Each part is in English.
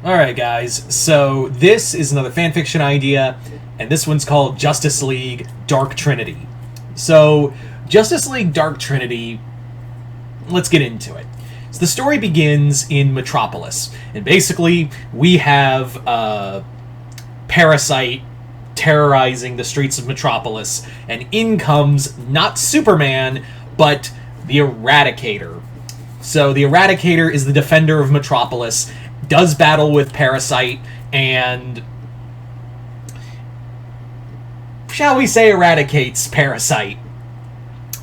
Alright guys, so this is another fanfiction idea, and this one's called Justice League Dark Trinity. So, Justice League Dark Trinity, let's get into it. So the story begins in Metropolis, and basically we have Parasite terrorizing the streets of Metropolis, and in comes not Superman, but the Eradicator. So the Eradicator is the defender of Metropolis, does battle with Parasite, and shall we say eradicates Parasite.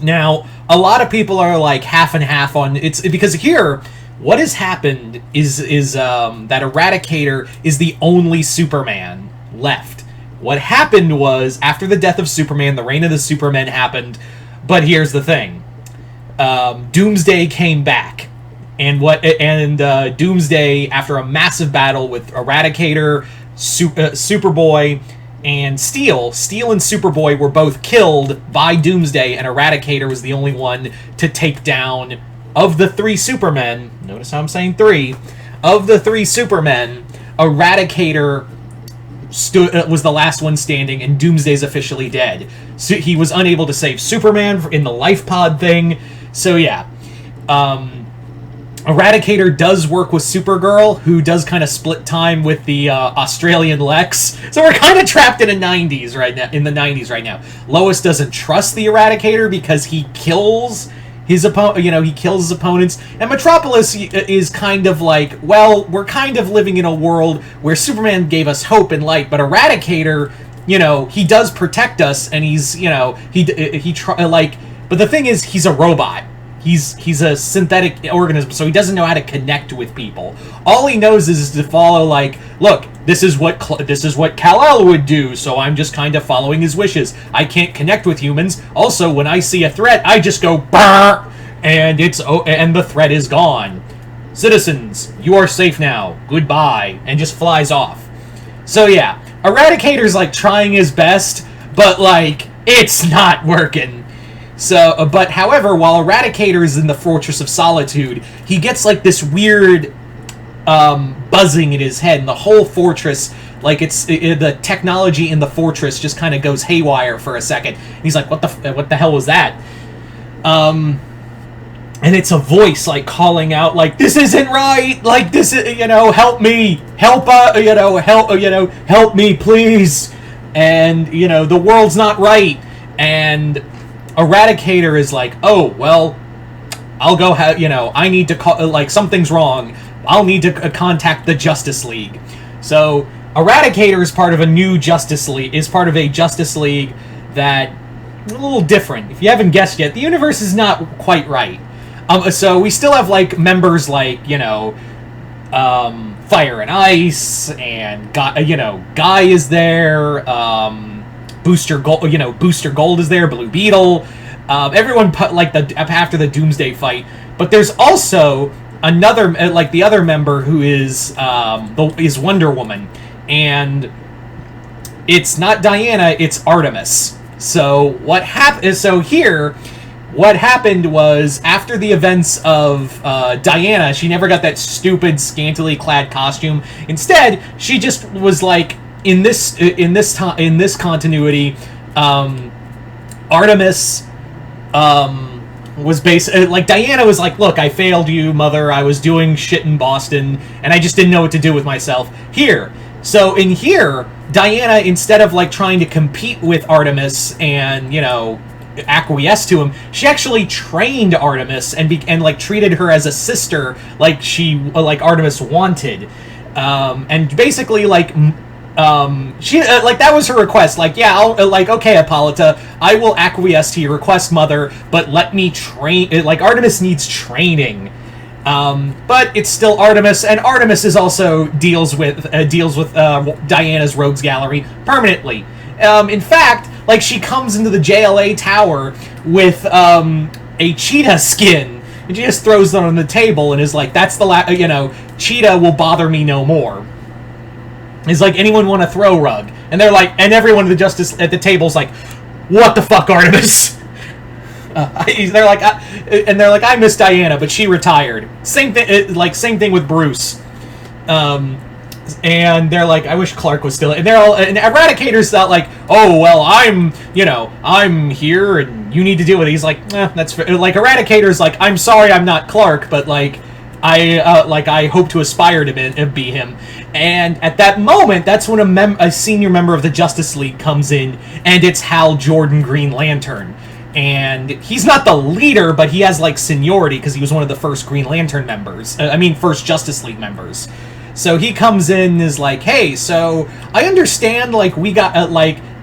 Now, a lot of people are like half and half on it's because here what has happened is that Eradicator is the only Superman left. What happened was after the death of Superman, the reign of the Supermen happened, but here's the thing. Doomsday came back. And Doomsday, after a massive battle with Eradicator, Superboy, and Steel and Superboy were both killed by Doomsday, and Eradicator was the only one to take down, of the three Supermen, notice how I'm saying three, of the three Supermen, Eradicator was the last one standing, and Doomsday's officially dead. So he was unable to save Superman in the life pod thing, so yeah. Eradicator does work with Supergirl, who does kind of split time with the Australian Lex. So we're kind of trapped in the 90s right now. Lois doesn't trust the Eradicator because he kills his opponents. And Metropolis is kind of like, well, we're kind of living in a world where Superman gave us hope and light, but Eradicator, he does protect us, and he's, but the thing is, he's a robot. He's a synthetic organism, so he doesn't know how to connect with people. All he knows is to follow, like, look, this is what Kal-El would do, so I'm just kind of following his wishes. I can't connect with humans. Also, when I see a threat, I just go, brr, and the threat is gone. Citizens, you are safe now. Goodbye. And just flies off. So yeah, Eradicator's, like, trying his best, but, like, it's not working. So, but however, while Eradicator is in the Fortress of Solitude, he gets like this weird buzzing in his head, and the whole fortress, like the technology in the fortress just kind of goes haywire for a second. And he's like, what the hell was that? And it's a voice like calling out, like, this isn't right, like this is, help me, help me, please, and the world's not right, and Eradicator is like, oh, well, I'll go I need to call, like, something's wrong. I'll need to contact the Justice League. So, Eradicator is part of a new Justice League, part of a Justice League that, a little different. If you haven't guessed yet, the universe is not quite right. So we still have, like, members like, Fire and Ice, and, Guy is there, Booster Gold is there, Blue Beetle, everyone after the Doomsday fight. But there's also another, like the other member who is Wonder Woman, and it's not Diana, it's Artemis. So what happened? So here, what happened was after the events of Diana, she never got that stupid scantily clad costume. Instead, she just was like, in this continuity, Artemis was like, Diana was like, look, I failed you, mother. I was doing shit in Boston, and I just didn't know what to do with myself. So in here, Diana, instead of like trying to compete with Artemis and acquiesce to him, she actually trained Artemis and like treated her as a sister, like Artemis wanted, and basically like. She like that was her request. Like, yeah, I'll okay, Hippolyta, I will acquiesce to your request, mother, but let me train. Like, Artemis needs training, but it's still Artemis, and Artemis is also deals with Diana's Rogues Gallery permanently. In fact, like, she comes into the JLA tower with a cheetah skin, and she just throws it on the table and is like, that's the Cheetah will bother me no more. Is like, anyone want a throw rug? And they're like, and everyone at the table's like, what the fuck, Artemis? They're like, I miss Diana, but she retired. Same thing with Bruce. And they're like, I wish Clark was still. And they're all. And Eradicator's not like, oh well, I'm here, and you need to deal with it. He's like, that's fair. Like Eradicator's like, I'm sorry, I'm not Clark, but like, I hope to aspire to be him. And at that moment, that's when a senior member of the Justice League comes in, and it's Hal Jordan, Green Lantern. And he's not the leader, but he has like seniority because he was one of the first Green Lantern members. First Justice League members. So he comes in and is like, hey, so I understand, like, we got,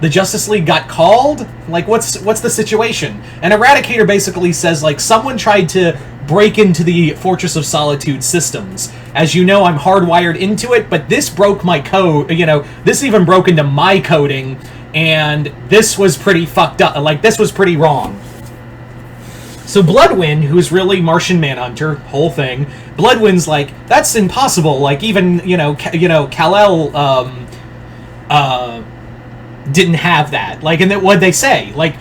the Justice League got called? Like, what's the situation? And Eradicator basically says, like, someone tried to break into the Fortress of Solitude systems. As you know, I'm hardwired into it, but this broke my code, this even broke into my coding, and this was pretty fucked up. Like, this was pretty wrong. So Bloodwind, who's really Martian Manhunter, whole thing, Bloodwind's like, that's impossible. Like, even, Kal-El, didn't have that. Like, and then what'd they say? Like,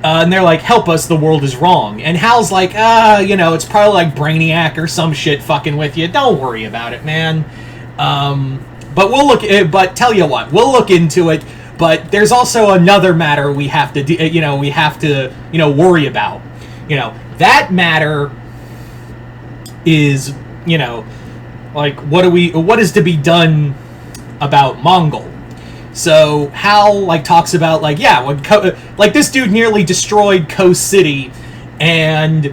and they're like, help us, the world is wrong. And Hal's like, it's probably like Brainiac or some shit fucking with you. Don't worry about it, man. But tell you what, we'll look into it. But there's also another matter we have to, worry about. That matter is, what is to be done about Mongol? So Hal, talks about, this dude nearly destroyed Coast City, and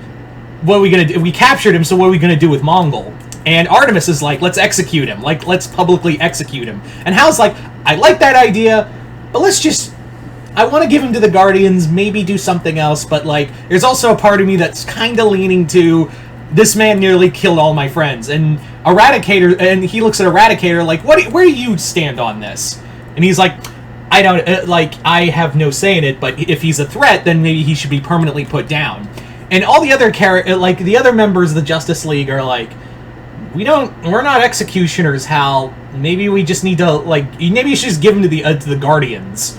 what are we gonna do? We captured him, so what are we gonna do with Mongol? And Artemis is like, let's execute him. Like, let's publicly execute him. And Hal's like, I like that idea, but I want to give him to the Guardians, maybe do something else, but, there's also a part of me that's kind of leaning to, this man nearly killed all my friends. And Eradicator, and he looks at Eradicator like, where do you stand on this? And he's like, I don't, I have no say in it, but if he's a threat, then maybe he should be permanently put down. And all the other the other members of the Justice League are like, we're not executioners, Hal. Maybe we just need to, maybe you should just give him to the Guardians.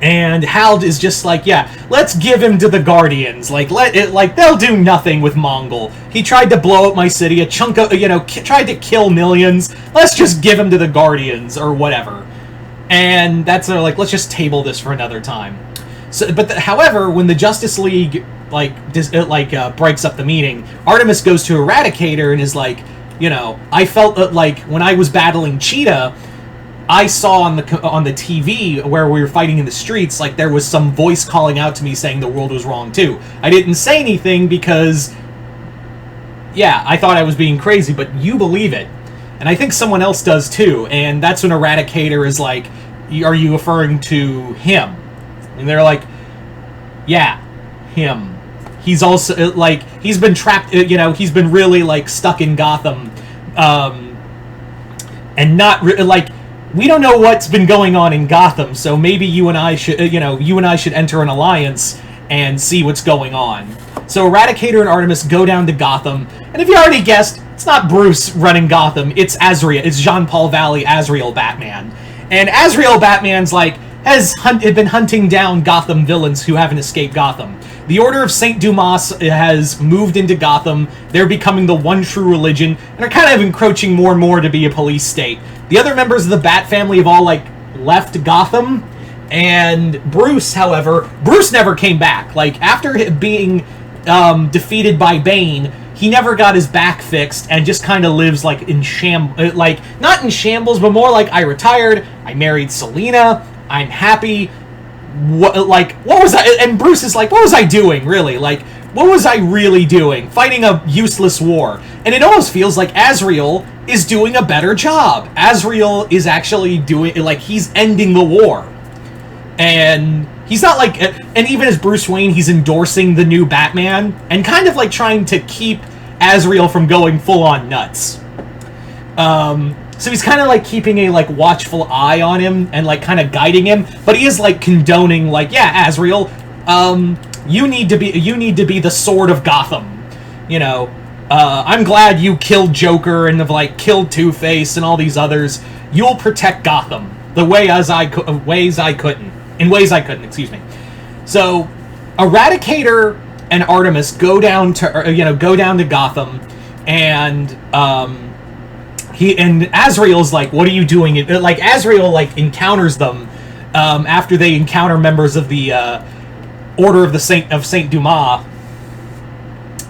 And Hal is just like, yeah, let's give him to the Guardians. They'll do nothing with Mongol. He tried to blow up my city, a chunk of, tried to kill millions. Let's just give him to the Guardians, or whatever. And that's, let's just table this for another time. So, however, when the Justice League, breaks up the meeting, Artemis goes to Eradicator and is like, I felt that, when I was battling Cheetah, I saw on the TV where we were fighting in the streets, there was some voice calling out to me saying the world was wrong too. I didn't say anything because, yeah, I thought I was being crazy, but you believe it. And I think someone else does too. And that's when Eradicator is like, are you referring to him? And they're like, yeah, him. He's also, he's been trapped, he's been really, stuck in Gotham. And not, we don't know what's been going on in Gotham, so maybe you and I should enter an alliance and see what's going on. So Eradicator and Artemis go down to Gotham, and if you already guessed, it's not Bruce running Gotham, it's Azrael. It's Jean-Paul Valley Azrael Batman. And Azrael Batman's has been hunting down Gotham villains who haven't escaped Gotham. The Order of St. Dumas has moved into Gotham. They're becoming the one true religion, and are kind of encroaching more and more to be a police state. The other members of the Bat family have all, left Gotham, and Bruce, however, Bruce never came back. After being defeated by Bane, he never got his back fixed, and just kind of lives, in not in shambles, but more I retired, I married Selena, I'm happy. What was I? And Bruce is like, what was I doing, really? What was I really doing? Fighting a useless war. And it almost feels like Azrael is doing a better job. Azrael is actually doing, he's ending the war. And he's not and even as Bruce Wayne, he's endorsing the new Batman, and kind of trying to keep Azrael from going full-on nuts. So he's kind of keeping a watchful eye on him and kind of guiding him, but he is condoning yeah, Azrael, you need to be the sword of Gotham. I'm glad you killed Joker and have killed Two-Face and all these others. You'll protect Gotham in ways I couldn't. Excuse me. So Eradicator and Artemis go down to Gotham, and and Azrael's like, what are you doing? Like, Azrael, like, encounters them after they encounter members of the Order of Saint Dumas.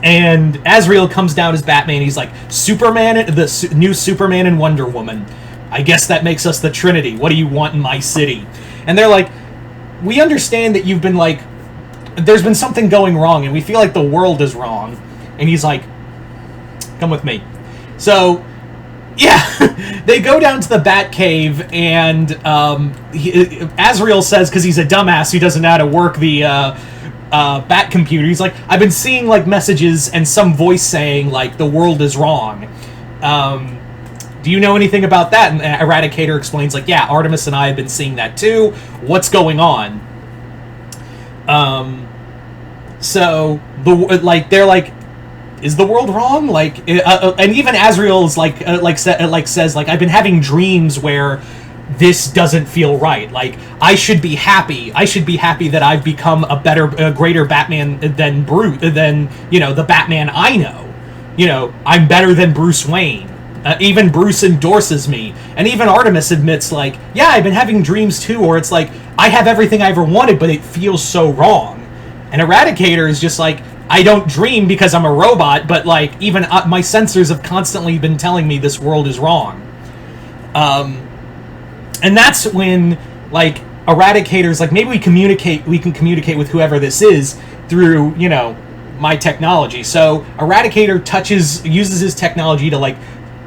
And Azrael comes down as Batman. He's like, Superman, the new Superman and Wonder Woman. I guess that makes us the Trinity. What do you want in my city? And they're like, we understand that you've been like, there's been something going wrong, and we feel like the world is wrong. And he's like, come with me. So, yeah, they go down to the Batcave, and Azrael says, because he's a dumbass who doesn't know how to work the Bat computer, he's like, I've been seeing like messages and some voice saying like the world is wrong. Do you know anything about that? And Eradicator explains like, yeah, Artemis and I have been seeing that too. What's going on? So they're like, is the world wrong? Like, and even Azrael's says like, I've been having dreams where this doesn't feel right. Like, I should be happy. I should be happy that I've become a greater Batman than the Batman I know. I'm better than Bruce Wayne. Even Bruce endorses me. And even Artemis admits, like, yeah, I've been having dreams too, or it's like, I have everything I ever wanted, but it feels so wrong. And Eradicator is just like, I don't dream because I'm a robot, but, like, even my sensors have constantly been telling me this world is wrong. And that's when, like, Eradicator's like, maybe we can communicate with whoever this is through, my technology. So Eradicator uses his technology to, like,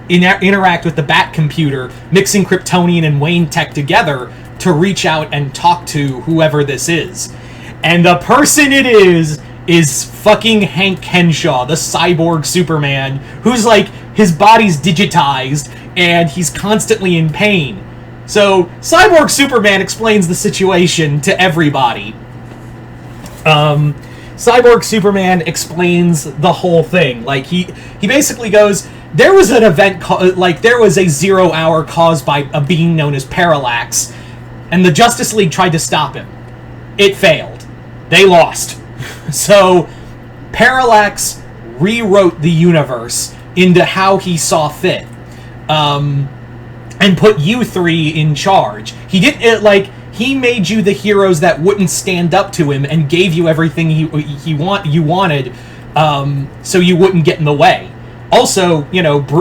interact with the Bat computer, mixing Kryptonian and Wayne tech together to reach out and talk to whoever this is. And the person it is fucking Hank Henshaw, the cyborg Superman, who's like, his body's digitized and he's constantly in pain. So Cyborg Superman explains the situation to everybody. Cyborg Superman explains the whole thing. Like, he basically goes, there was an event, there was a 0 hour caused by a being known as Parallax, and the Justice League tried to stop him. It failed. They lost. So, Parallax rewrote the universe into how he saw fit, and put you three in charge. He made you the heroes that wouldn't stand up to him and gave you everything you wanted, so you wouldn't get in the way. Also,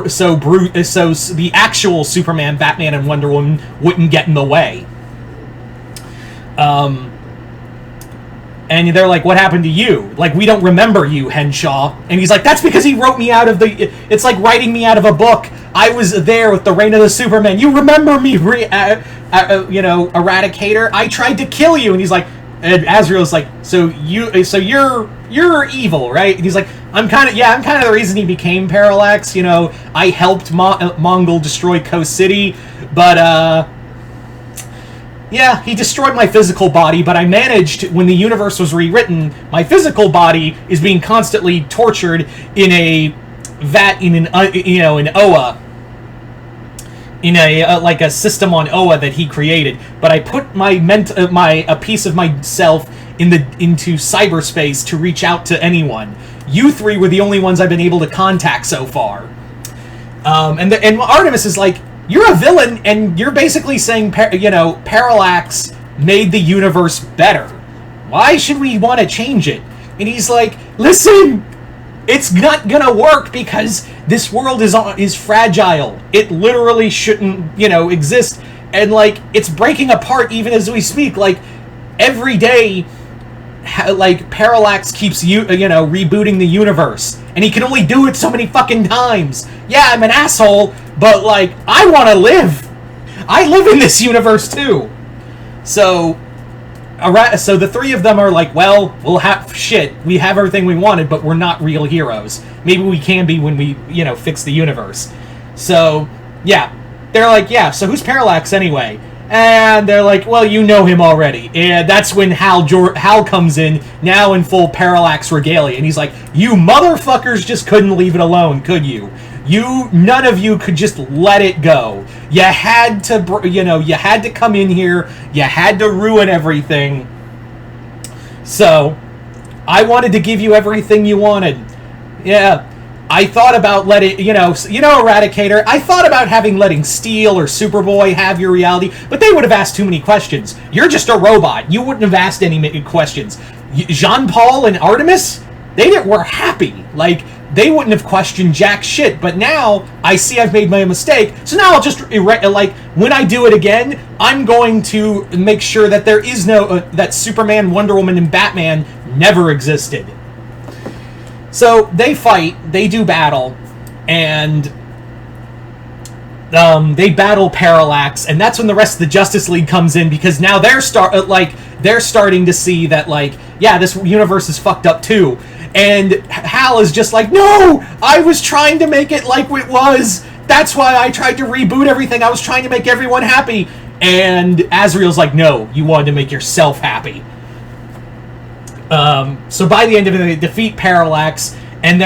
so the actual Superman, Batman, and Wonder Woman wouldn't get in the way. And they're like, what happened to you? Like, we don't remember you, Henshaw. And he's like, that's because he wrote me out of it's like writing me out of a book. I was there with the Reign of the Superman. You remember me, Eradicator? I tried to kill you. And he's like, and Azrael's like, so you're evil, right? And he's like, I'm kind of the reason he became Parallax. I helped Mongol destroy Coast City, but, yeah, he destroyed my physical body, but I managed, when the universe was rewritten, my physical body is being constantly tortured in a vat in Oa, in a system on Oa that he created. But I put a piece of myself into cyberspace to reach out to anyone. You three were the only ones I've been able to contact so far. And Artemis is like, you're a villain, and you're basically saying, Parallax made the universe better. Why should we want to change it? And he's like, listen, it's not gonna work because this world is fragile. It literally shouldn't, exist. And, like, it's breaking apart even as we speak. Like, every day, Parallax keeps rebooting the universe, and he can only do it so many fucking times. Yeah, I'm an asshole, but, like, I want to live. I live in this universe too. So the three of them are like, well, we have everything we wanted, but we're not real heroes. Maybe we can be when we fix the universe. So yeah, they're like, yeah, so who's Parallax anyway? And they're like, well, you know him already. And that's when Hal comes in, now in full Parallax regalia. And he's like, you motherfuckers just couldn't leave it alone, could you? None of you could just let it go. You had to come in here. You had to ruin everything. So, I wanted to give you everything you wanted. Yeah. I thought about Eradicator. I thought about letting Steel or Superboy have your reality, but they would have asked too many questions. You're just a robot. You wouldn't have asked any questions. Jean-Paul and Artemis, were happy. Like, they wouldn't have questioned jack shit. But now I see I've made my mistake, so now I'll just when I do it again, I'm going to make sure that there is no that Superman, Wonder Woman, and Batman never existed. So they fight, they do battle, and they battle Parallax, and that's when the rest of the Justice League comes in, because now they're starting to see that, like, yeah, this universe is fucked up too. And Hal is just like, no, I was trying to make it like it was. That's why I tried to reboot everything. I was trying to make everyone happy. And Azrael's like, no, you wanted to make yourself happy. So by the end of it, they defeat Parallax, and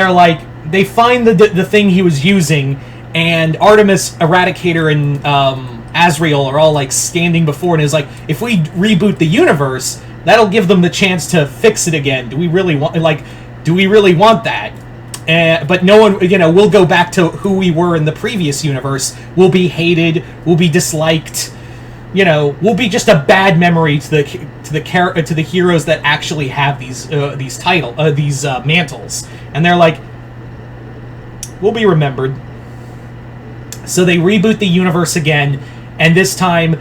they find the thing he was using, and Artemis, Eradicator, and Azrael are all like standing before, and is like, if we reboot the universe, that'll give them the chance to fix it again. Do we really want that? But no one, we'll go back to who we were in the previous universe. We'll be hated. We'll be disliked. We'll be just a bad memory to the heroes that actually have these mantles, and they're like, we'll be remembered. So they reboot the universe again, and this time,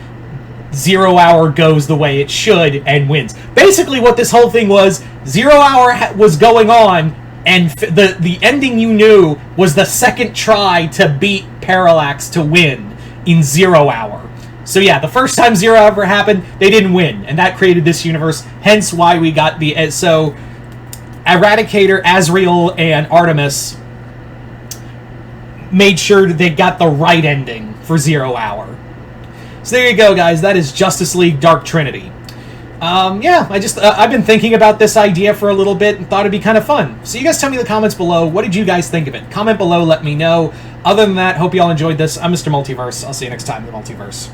0 Hour goes the way it should and wins. Basically, what this whole thing was, 0 Hour was going on, and the ending you knew was the second try to beat Parallax to win in 0 Hour. So yeah, the first time 0 Hour happened, they didn't win, and that created this universe, hence why we got so Eradicator, Azrael, and Artemis made sure they got the right ending for 0 Hour. So there you go, guys. That is Justice League Dark Trinity. Yeah, I've been thinking about this idea for a little bit and thought it'd be kind of fun. So you guys tell me in the comments below, what did you guys think of it? Comment below, let me know. Other than that, hope you all enjoyed this. I'm Mr. Multiverse. I'll see you next time in the Multiverse.